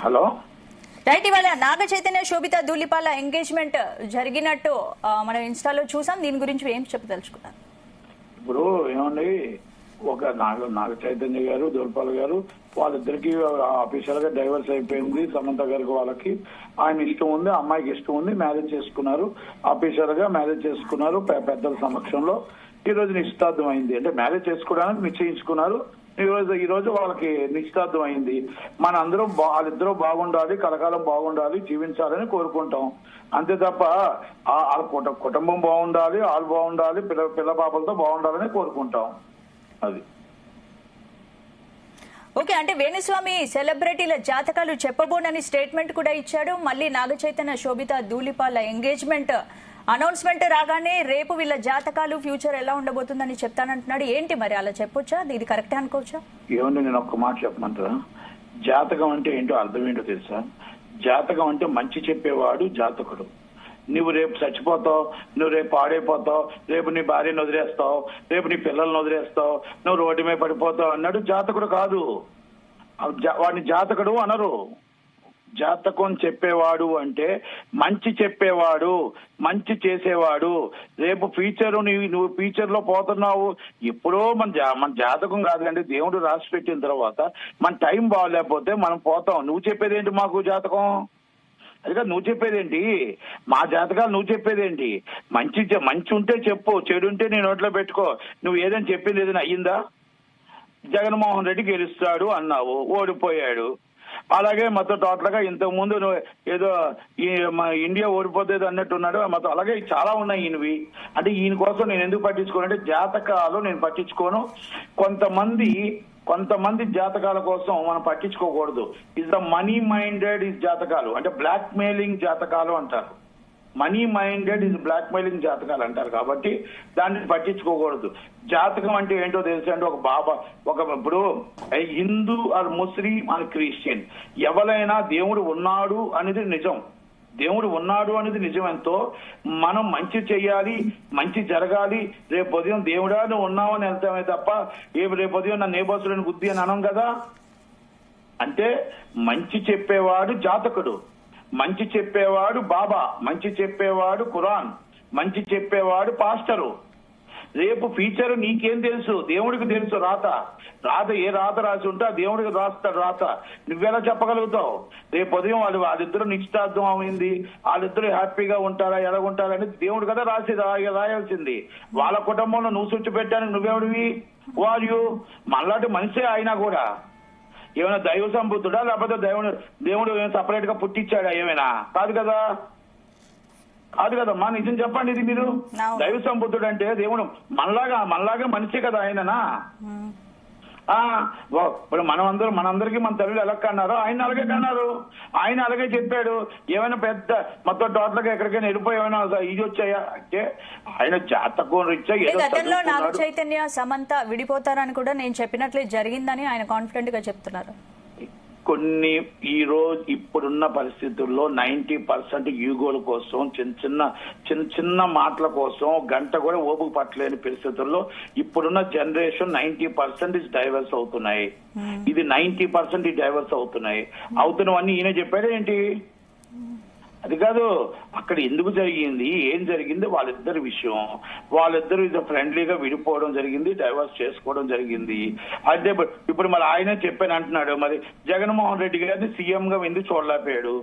Hello right, ఇవాళ నాగ చైతన్య శోభిత Dhulipala engagement జరిగినట్టు మనం ఇన్స్టాలో చూసాం. దీని గురించి ఏం చెప్పదలుచుకున్నారు? ఇప్పుడు ఏమండి, ఒక నాగ చైతన్య గారు ధూళిపాల గారు వాళ్ళిద్దరికి ఆఫీషియల్ గా డైవర్స్ అయిపోయింది. సమంత గారికి వాళ్ళకి ఆయన ఇష్టం ఉంది, అమ్మాయికి ఇష్టం ఉంది, మ్యారేజ్ చేసుకున్నారు. ఆఫీషియల్ గా మ్యారేజ్ చేసుకున్నారు పెద్దల సమక్షంలో. ఈ రోజు నిశ్చితార్థం అయింది. అంటే మ్యారేజ్ చేసుకోవడానికి నిశ్చయించుకున్నారు. ఈ రోజు వాళ్ళకి నిశ్చితార్థం అయింది. మన అందరం వాళ్ళిద్దరూ బాగుండాలి, కలకాలం బాగుండాలి, జీవించాలని కోరుకుంటాం. అంతే తప్ప వాళ్ళ కుటుంబం బాగుండాలి, వాళ్ళు బాగుండాలి, పిల్ల పాపలతో బాగుండాలని కోరుకుంటాం. అది ఓకే. అంటే వేణుస్వామి సెలబ్రిటీల జాతకాలు చెప్పబోనని స్టేట్మెంట్ కూడా ఇచ్చాడు. మళ్ళీ నాగ చైతన్య శోభిత ధూళిపాల ఎంగేజ్మెంట్ అనౌన్స్మెంట్ రాగానే రేపు వీళ్ళ జాతకాలు ఫ్యూచర్ ఎలా ఉండబోతుందని చెప్తానంటున్నాడు. ఏంటి మరి అలా చెప్పొచ్చా? ఇది కరెక్టే అనుకోవచ్చా? ఏమండి, నేను ఒక్క మాట చెప్పమంటారా? జాతకం అంటే ఏంటో అర్థం ఏంటో తెలుసా? జాతకం అంటే మంచి చెప్పేవాడు జాతకుడు. నువ్వు రేపు చచ్చిపోతావు, నువ్వు రేపు పాడైపోతావు, రేపు నీ భార్యను వదిలేస్తావు, రేపు నీ పిల్లల్ని వదిలేస్తావు, నువ్వు రోడ్డు మీద పడిపోతావు అన్నాడు జాతకుడు కాదు. వాడిని జాతకుడు అనరు. జాతకం చెప్పేవాడు అంటే మంచి చెప్పేవాడు, మంచి చేసేవాడు. రేపు ఫ్యూచర్ నువ్వు ఫ్యూచర్ లో పోతున్నావు. ఎప్పుడో మన జాతకం కాదండి, దేవుడు రాసి పెట్టిన తర్వాత మన టైం బాగలేకపోతే మనం పోతాం. నువ్వు చెప్పేదేంటి మాకు జాతకం? అదిగా నువ్వు చెప్పేదేంటి? మా జాతకాలు నువ్వు చెప్పేదేంటి? మంచి ఉంటే చెప్పు, చెడు ఉంటే నీ నోట్లో పెట్టుకో. నువ్వు ఏదైనా చెప్పింది ఏదైనా అయ్యిందా? జగన్మోహన్ రెడ్డి గెలుస్తాడు అన్నావు, ఓడిపోయాడు. అలాగే మొత్తం టోటల్ గా ఇంతకు ముందు ఏదో ఇండియా ఓడిపోతుంది అన్నట్టున్నాడు. మొత్తం అలాగే చాలా ఉన్నాయి ఈయనవి. అంటే ఈయన కోసం నేను ఎందుకు పట్టించుకోను అంటే జాతకాలు నేను పట్టించుకోను. కొంతమంది జాతకాల కోసం మనం పట్టించుకోకూడదు. Is the money minded is జాతకాలు, అంటే బ్లాక్ మెయిలింగ్ జాతకాలు అంటారు. మనీ మైండెడ్ ఇస్ బ్లాక్ మెయిలింగ్ జాతకాలు అంటారు. కాబట్టి దాన్ని పట్టించుకోకూడదు. జాతకం అంటే ఏంటో తెలుసు అంటే ఇప్పుడు Hindu or Muslim or Christian ఎవరైనా దేవుడు ఉన్నాడు అనేది నిజం. దేవుడు ఉన్నాడు అనేది నిజం. ఎంతో మనం మంచి చెయ్యాలి, మంచి జరగాలి. రేపు ఉదయం దేవుడా నువ్వు ఉన్నావని వెళ్తామే తప్ప రేపు ఉదయం నా నేబర్సులను బుద్ధి అని అనం కదా. అంటే మంచి చెప్పేవాడు జాతకుడు, మంచి చెప్పేవాడు బాబా, మంచి చెప్పేవాడు ఖురాన్, మంచి చెప్పేవాడు పాస్టరు. రేపు ఫ్యూచర్ నీకేం తెలుసు? దేవుడికి తెలుసు. రాత ఏ రాత రాసి ఉంటే ఆ దేవుడికి రాస్తాడు రాత. నువ్వెలా చెప్పగలుగుతావు? రేపు ఉదయం వాళ్ళిద్దరూ నిశ్చితార్థం అయింది, వాళ్ళిద్దరూ హ్యాపీగా ఉంటారా ఎలాగుంటారని దేవుడు కదా రాయాల్సింది. వాళ్ళ కుటుంబంలో నువ్వు చుట్టు పెట్టానికి నువ్వెవడివి? వారు మనలాంటి మనిషే అయినా కూడా ఏమైనా దైవ సంబుద్ధుడా లేకపోతే దేవుడు సపరేట్ గా పుట్టించాడా? ఏమైనా కాదు కదా. మా నిజం చెప్పండి. ఇది మీరు దైవ సంబుద్ధుడు అంటే దేవుడు మనలాగా మనిషే కదా ఆయననా? ఇప్పుడు మనందరికీ మన తల్లి ఎలా కన్నారో ఆయన అలాగే కన్నారు. ఆయన అలాగే చెప్పాడు. ఏమైనా పెద్ద మొత్తం టోటల్ గా ఎక్కడికైనా వెళ్ళిపోయి ఏమైనా ఇది వచ్చాయా అంటే ఆయన జాతకం రీత్యా. గతంలో నాగ చైతన్య సమంత విడిపోతారని కూడా నేను చెప్పినట్లే జరిగిందని ఆయన కాన్ఫిడెంట్ గా చెప్తున్నారు. కొన్ని ఇప్పుడున్న పరిస్థితుల్లో 90% యూగోల కోసం చిన్న మాటల కోసం గంట కూడా ఓపిక పట్టలేని పరిస్థితుల్లో ఇప్పుడున్న జనరేషన్ 90% డైవర్స్ అవుతున్నాయి. ఇది 90% డైవర్స్ అవుతున్నాయి. అవుతున్నవన్నీ ఈయన చెప్పాడు ఏంటి? అది కాదు. అక్కడ ఎందుకు జరిగింది, ఏం జరిగింది, వాళ్ళిద్దరి విషయం. వాళ్ళిద్దరు ఫ్రెండ్లీగా విడిపోవడం జరిగింది, డైవర్స్ చేసుకోవడం జరిగింది. అదే ఇప్పుడు మరి ఆయనే చెప్పాను అంటున్నాడు. మరి జగన్మోహన్ రెడ్డి గారిని సీఎం గా ఎందుకు చూడలేకపోయాడు?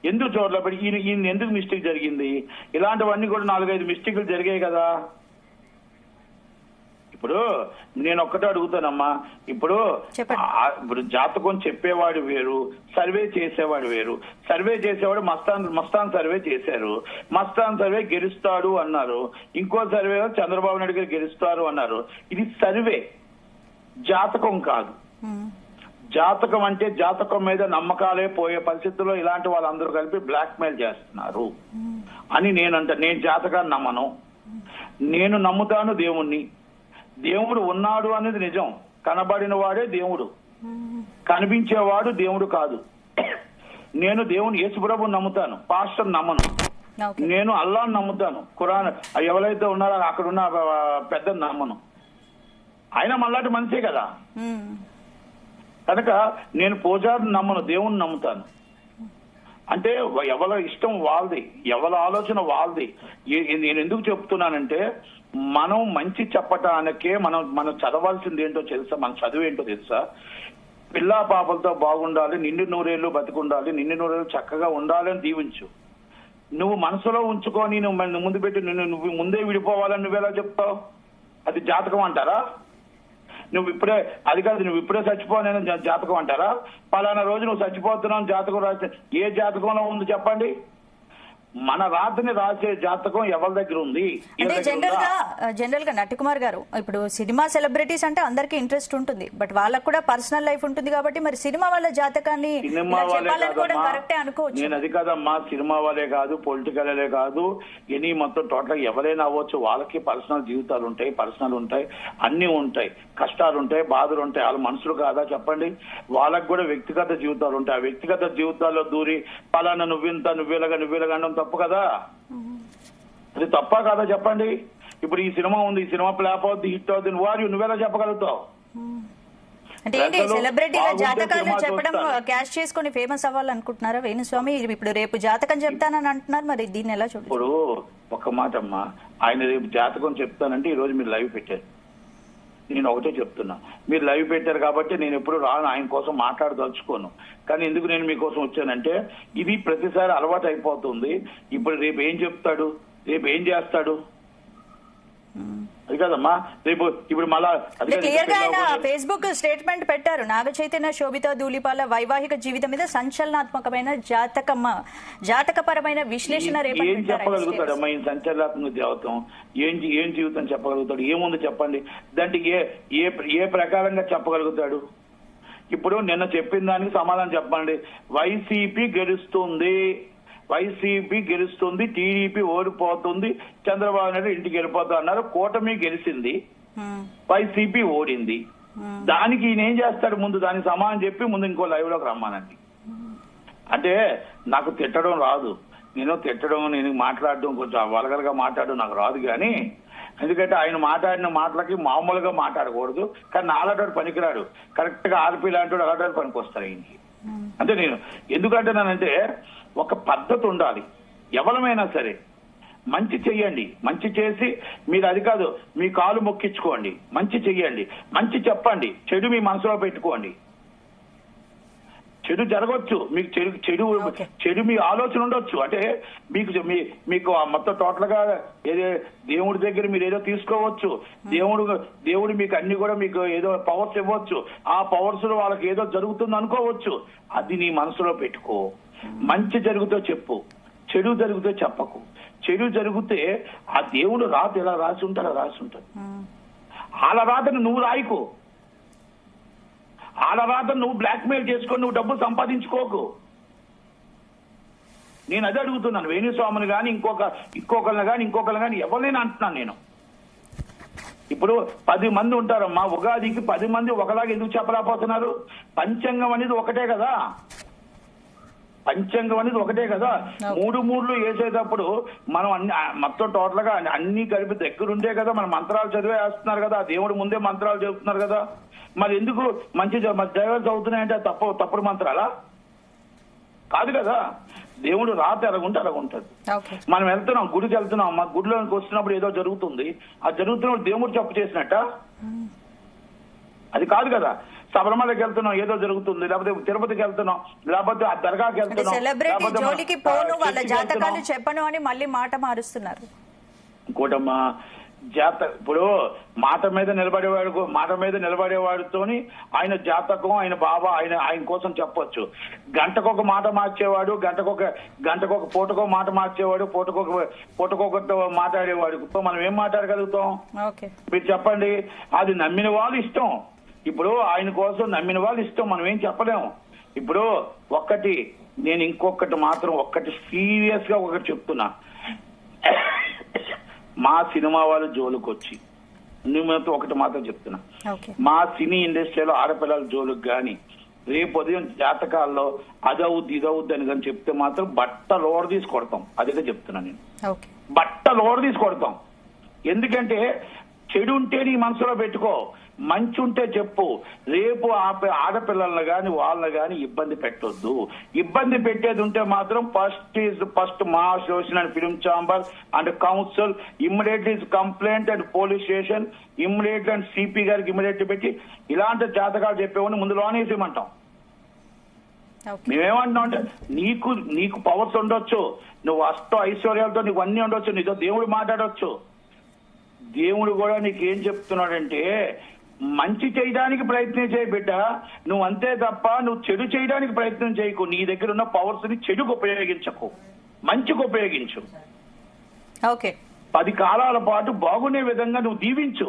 ఈయన ఎందుకు మిస్టేక్ జరిగింది? ఇలాంటివన్నీ కూడా 4-5 మిస్టేక్లు జరిగాయి కదా. ఇప్పుడు నేను ఒక్కటే అడుగుతానమ్మా. ఇప్పుడు జాతకం చెప్పేవాడు వేరు, సర్వే చేసేవాడు వేరు. సర్వే చేసేవాడు మస్తాన్ సర్వే చేశారు. మస్తాన్ సర్వే గెలుస్తాడు అన్నారు. ఇంకో సర్వే చంద్రబాబు నాయుడు గారు గెలుస్తారు అన్నారు. ఇది సర్వే, జాతకం కాదు. జాతకం అంటే జాతకం మీద నమ్మకాలే పోయే పరిస్థితుల్లో ఇలాంటి వాళ్ళందరూ కలిపి బ్లాక్ మెయిల్ చేస్తున్నారు అని నేను జాతకాన్ని నమ్మను. నేను నమ్ముతాను దేవుణ్ణి. దేవుడు ఉన్నాడు అనేది నిజం. కనబడిన వాడే దేవుడు, కనిపించేవాడు దేవుడు కాదు. నేను దేవుని యేసుప్రభుని నమ్ముతాను, పాస్టర్ నమ్మను. నేను అల్లాహ్ని నమ్ముతాను, ఖురాన్ ఎవరైతే ఉన్నారో అక్కడ ఉన్న పెద్ద నమ్మను. ఆయన మళ్ళాంటి మనిషే కదా. కనుక నేను పూజారిని నమ్మను, దేవుణ్ణి నమ్ముతాను. అంటే ఎవరి ఇష్టం వాళ్ళది, ఎవరి ఆలోచన వాళ్ళది. నేను ఎందుకు చెప్తున్నానంటే మనం మంచి చెప్పటానికే మనం చదవాల్సింది ఏంటో తెలుసా, మన చదువు ఏంటో తెలుసా? పిల్లా పాపలతో బాగుండాలి, నిండు నూరేళ్లు బతికుండాలి, నిండు నూరేళ్లు చక్కగా ఉండాలి అని దీవించు. నువ్వు మనసులో ఉంచుకొని నువ్వు ముందు పెట్టి నువ్వు ముందే విడిపోవాలని నువ్వెలా చెప్తావు? అది జాతకం అంటారా? నువ్వు ఇప్పుడే అది కాదు, నువ్వు ఇప్పుడే చచ్చిపోవాలని జాతకం అంటారా? పలానా రోజు నువ్వు చచ్చిపోతున్నావు జాతకం రాసి ఏ జాతకంలో ఉంది చెప్పండి? మన రాతని రాసే జాతకం ఎవరి దగ్గర ఉంది? అంటే జనరల్ గా నటికుమార్ గారు, ఇప్పుడు సినిమా సెలబ్రిటీస్ అంటే అందరికి ఇంట్రెస్ట్ ఉంటుంది, బట్ వాళ్ళకు కూడా పర్సనల్ లైఫ్ ఉంటుంది కాబట్టి మరి సినిమా వాళ్ళ జాతకాన్ని చెప్పాలనుకోవడం కరెక్టే అనుకోవచ్చు. నేను అది కాదమ్మా, సినిమా వాళ్ళే కాదు, పొలిటికలే కాదు, ఎనీ మొత్తం టోటల్ ఎవరైనా అవ్వచ్చు. వాళ్ళకి పర్సనల్ జీవితాలు ఉంటాయి, పర్సనల్ ఉంటాయి, అన్ని ఉంటాయి, కష్టాలు ఉంటాయి, బాధలు ఉంటాయి. వాళ్ళ మనుషులు కాదా చెప్పండి? వాళ్ళకి కూడా వ్యక్తిగత జీవితాలు ఉంటాయి. ఆ వ్యక్తిగత జీవితాల్లో దూరి పలానా నువ్విలాగా అనడం తప్పు కదా? అది తప్పా కాదా చెప్పండి? ఇప్పుడు ఈ సినిమా ఉంది, ఈ సినిమా ఫ్లాప్ అవుద్ది, హిట్ అవుద్ది, నువ్వెలా చెప్పగలుగుతావు? అంటే ఏంటి సెలబ్రిటీల జాతకాలు చెప్పడం క్యాష్ చేసుకుని ఫేమస్ అవ్వాలనుకుంటున్నారా వేణుస్వామి? ఇప్పుడు రేపు జాతకం చెప్తానని అంటున్నారు, మరి దీన్ని ఎలా చూడండి? ఇప్పుడు ఒక మాట అమ్మా, ఆయన రేపు జాతకం చెప్తానంటే ఈ రోజు మీరు లైవ్ పెట్టారు. నేను ఒకటే చెప్తున్నా, మీరు లైవ్ పెట్టారు కాబట్టి నేను ఎప్పుడు రాను, ఆయన కోసం మాట్లాడదలుచుకోను. కానీ ఎందుకు నేను మీకోసం వచ్చానంటే ఇది ప్రతిసారి అలవాటు అయిపోతుంది. ఇప్పుడు రేపు ఏం చెప్తాడు, రేపు ఏం చేస్తాడు అది కదమ్మా. రేపు ఇప్పుడు మళ్ళా క్లియర్ గా ఆయన ఫేస్బుక్ స్టేట్మెంట్ పెట్టారు, నాగ చైతన్య శోభిత ధూళిపాల వైవాహిక జీవితం మీద సంచలనాత్మకమైన జాతకపరమైన విశ్లేషణ. ఏం చెప్పగలుగుతాడమ్మా ఈ సంచలనాత్మక జీవితం? ఏం జీవితం చెప్పగలుగుతాడు? ఏముంది చెప్పండి? దానికి ఏ ప్రకారంగా చెప్పగలుగుతాడు? ఇప్పుడు నిన్న చెప్పిన దానికి సమాధానం చెప్పండి. వైసీపీ గెలుస్తుంది, టీడీపీ ఓడిపోతుంది, చంద్రబాబు నాయుడు ఇంటికి వెళ్ళిపోతా అన్నారు. కూటమి గెలిచింది, వైసీపీ ఓడింది. దానికి ఈయన ఏం చేస్తాడు? ముందు దానికి సమాధానం చెప్పి ముందు ఇంకో లైవ్ లోకి రమ్మానండి. అంటే నాకు తిట్టడం రాదు, నేను మాట్లాడడం కొంచెం వల్గర్గా మాట్లాడడం నాకు రాదు. కానీ ఎందుకంటే ఆయన మాట్లాడిన మాటలకి మామూలుగా మాట్లాడకూడదు. కానీ నాలాంటి పనికిరాడు, కరెక్ట్ గా ఆర్పీ లాంటి అలాంటి పనికి వస్తారు ఆయనకి. అంటే నేను ఎందుకంటున్నానంటే ఒక పద్ధతి ఉండాలి. ఎవరమైనా సరే మంచి చెయ్యండి, మంచి చేసి మీరు అది కాదు మీ కాలు మొక్కించుకోండి, మంచి చెయ్యండి, మంచి చెప్పండి, చెడు మీ మనసులో పెట్టుకోండి. చెడు జరగవచ్చు, మీకు చెడు మీ ఆలోచన ఉండొచ్చు. అంటే మీకు మొత్తం టోటల్ గా దేవుడి దగ్గర మీరు ఏదో తీసుకోవచ్చు. దేవుడు మీకు అన్ని కూడా మీకు ఏదో పవర్స్ ఇవ్వచ్చు. ఆ పవర్స్ లో వాళ్ళకి ఏదో జరుగుతుంది అనుకోవచ్చు. అది నీ మనసులో పెట్టుకో. మంచి జరిగితే చెప్పు, చెడు జరిగితే చెప్పకు. చెడు జరిగితే ఆ దేవుడు రాత ఎలా రాసి ఉంటాడో రాసి ఉంటాడు. వాళ్ళ రాతను నువ్వు రాయికో, వాళ్ళ రాతను నువ్వు బ్లాక్ మెయిల్ చేసుకొని నువ్వు డబ్బు సంపాదించుకోకు. నేను అదే అడుగుతున్నాను. వేణుస్వామిని కానీ ఇంకొకరిని కానీ ఎవరినైనా అంటున్నాను నేను. ఇప్పుడు 10 మంది ఉంటారమ్మా, ఉగాదికి 10 మంది ఒకలాగా ఎందుకు చెప్పలేకపోతున్నారు? పంచాంగం అనేది ఒకటే కదా. 3 వేసేటప్పుడు మనం మొత్తం టోటల్ గా అన్ని కలిపి దగ్గరుండే కదా మన మంత్రాలు చదివే వేస్తున్నారు కదా. దేవుడు ముందే మంత్రాలు చదువుతున్నారు కదా. మరి ఎందుకు మంచి దైవాలు చదువుతున్నాయంటే తప్పుడు మంత్రాలా? కాదు కదా. దేవుడు రాత ఎలాగుంటే అలాగుంటది. మనం వెళ్తున్నాం, గుడికి వెళ్తున్నాం, మా గుడిలోకి వస్తున్నప్పుడు ఏదో జరుగుతుంది. ఆ జరుగుతున్నప్పుడు దేవుడు చెప్పు చేసినట్ట? అది కాదు కదా. శబరిమలకి వెళ్తున్నాం, ఏదో జరుగుతుంది. లేకపోతే తిరుపతికి వెళ్తున్నాం, లేకపోతే ఆ దర్గాకి వెళ్తున్నాం. సెలబ్రిటీ జోలికి పోను, వాళ్ళ జాతకాలు చెప్పను అని మళ్ళీ మాట మారుస్తున్నారు. ఇంకోటమ్మా, ఇప్పుడు మాట మీద నిలబడేవాడితోని ఆయన జాతకం, ఆయన బాబా, ఆయన కోసం చెప్పొచ్చు. గంటకొక మాట మార్చేవాడు, గంటకొక పూటకో మాట మార్చేవాడు, పూటకొకతో మాట్లాడేవాడు. మనం ఏం మాట్లాడగలుగుతాం? మీరు చెప్పండి. అది నమ్మిన వాళ్ళు ఇష్టం. ఇప్పుడు ఆయన కోసం నమ్మిన వాళ్ళు ఇష్టం, మనం ఏం చెప్పలేము. ఇప్పుడు నేను ఇంకొకటి మాత్రం సీరియస్ గా చెప్తున్నా. మా సినిమా వాళ్ళు జోలికి వచ్చి నువ్వు ఒకటి మాత్రం చెప్తున్నా, మా సినీ ఇండస్ట్రీలో ఆడపిల్లల జోలికి కానీ రేపు ఉదయం జాతకాల్లో ఇదవుద్ది అని కానీ చెప్తే మాత్రం బట్టలు ఓడ తీసి కొడతాం. అదే చెప్తున్నా నేను, బట్టలు ఓడ తీసి కొడతాం. ఎందుకంటే చెడు ఉంటే నీ మనసులో పెట్టుకో. మంచి ఉంటే చెప్పు. రేపు ఆడపిల్లలను గాని వాళ్ళని గాని ఇబ్బంది పెట్టొద్దు. ఇబ్బంది పెట్టేది ఉంటే మాత్రం ఫస్ట్ మా association and film chamber and council immediately complaint and police station immediately and CP గారికి ఇమ్మీడియట్లీ పెట్టి ఇలాంటి జాతకాలు చెప్పేవాడిని ముందు లోనేసేయమంటాం. మేమేమంటున్నాం అంటే నీకు పవర్స్ ఉండొచ్చు, నువ్వు ఐశ్వర్యాలతో నీకు అన్ని ఉండొచ్చు, నీతో దేవుడు మాట్లాడొచ్చు. దేవుడు కూడా నీకేం చెప్తున్నాడంటే మంచి చేయడానికి ప్రయత్నం చేయి బిడ్డ, నువ్వు అంతే తప్ప నువ్వు చెడు చేయడానికి ప్రయత్నం చేయకు. నీ దగ్గర ఉన్న పవర్స్ ని చెడుకు ఉపయోగించకు, మంచికి ఉపయోగించు. 10 కాలాల పాటు బాగునే విధంగా నువ్వు దీవించు.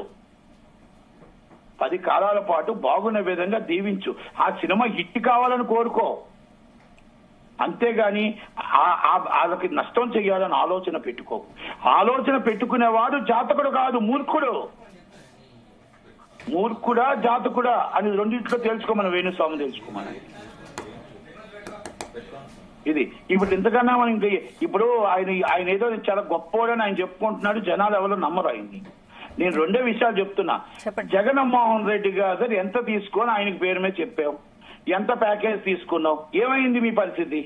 10 కాలాల పాటు బాగునే విధంగా దీవించు. ఆ సినిమా హిట్ కావాలని కోరుకో, అంతేగాని వాళ్ళకి నష్టం చెయ్యాలని ఆలోచన పెట్టుకో. ఆలోచన పెట్టుకునేవాడు జాతకుడు కాదు, మూర్ఖుడు. మూర్ఖుడా జాతకుడా అని రెండింటిలో తెలుసుకోమని వేణుస్వామి తెలుసుకోమని. ఇది ఇప్పుడు ఇంతకన్నా మనం ఇంకా ఇప్పుడు ఆయన ఏదో చాలా గొప్పవాడని ఆయన చెప్పుకుంటున్నాడు, జనాలు ఎవరు నమ్మరు ఆయన్ని. నేను 2 విషయాలు చెప్తున్నా. జగన్మోహన్ రెడ్డి గారు ఎంత తీసుకొని ఆయనకి పేరు మీద చెప్పావు, ఎంత ప్యాకేజ్ తీసుకున్నావు, ఏమైంది మీ పరిస్థితి?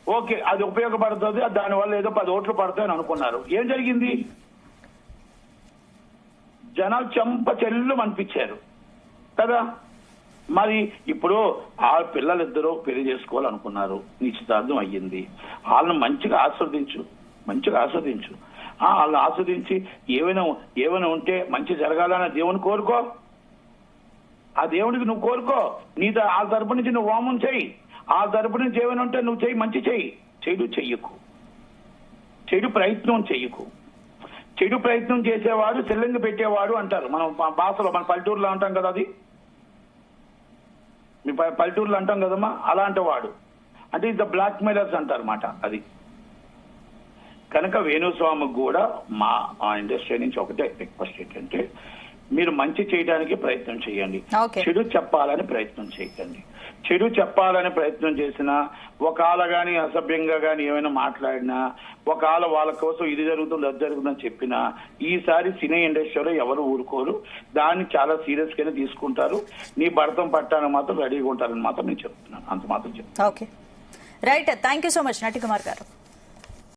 ఓకే, అది ఉపయోగపడుతుంది, దానివల్ల ఏదో 10 ఓట్లు పడతాయని అనుకున్నారు. ఏం జరిగింది? జనాలు చెంప చెల్లు అనిపించారు కదా. మరి ఇప్పుడు ఆ పిల్లలిద్దరూ పెళ్లి చేసుకోవాలనుకున్నారు, నిశ్చితార్థం అయ్యింది. వాళ్ళని మంచిగా ఆస్వాదించు. వాళ్ళని ఆస్వాదించి ఏమైనా ఉంటే మంచి జరగాలని దేవుని కోరుకో. ఆ దేవుడికి నువ్వు కోరుకో. ఆ తరపు నుంచి నువ్వు హోమం చెయ్యి. ఆ తరపు నుంచి ఏమైనా ఉంటే నువ్వు చెయ్యి, మంచి చెయ్యి. చెడు చెయ్యకు, చెడు ప్రయత్నం చెయ్యకు. చెడు ప్రయత్నం చేసేవాడు సెల్లింగ్ పెట్టేవాడు అంటారు మనం భాషలో, మన పల్లెటూరులో అంటాం కదా. అది మీ పల్లెటూరులో అంటాం కదమ్మా, అలాంటి వాడు అంటే ఇది బ్లాక్ మెయిలర్స్ అంటారు అన్నమాట. అది కనుక వేణుస్వామికి కూడా మా ఇండస్ట్రీ నుంచి ఒకటే రిక్వెస్ట్ ఏంటంటే, మీరు మంచి చేయడానికి ప్రయత్నం చేయండి, చెడు చెప్పాలని ప్రయత్నం చేయకండి. చెడు చెప్పాలని ప్రయత్నం చేసినా, ఒకవేళ గాని అసభ్యంగా గాని ఏమైనా మాట్లాడినా, ఒకవేళ వాళ్ళ కోసం ఇది జరుగుతుంది అది జరుగుతుందని చెప్పినా, ఈసారి సినీ ఇండస్ట్రీలో ఎవరు ఊరుకోరు. దాన్ని చాలా సీరియస్ గానే తీసుకుంటారు. నీ భర్తం పట్టానికి మాత్రం రెడీగా ఉంటారని మాత్రం నేను చెప్తున్నాను. అంత మాత్రం చెప్తాను. Okay, right. Thank you so much నటి కుమార్ గారు.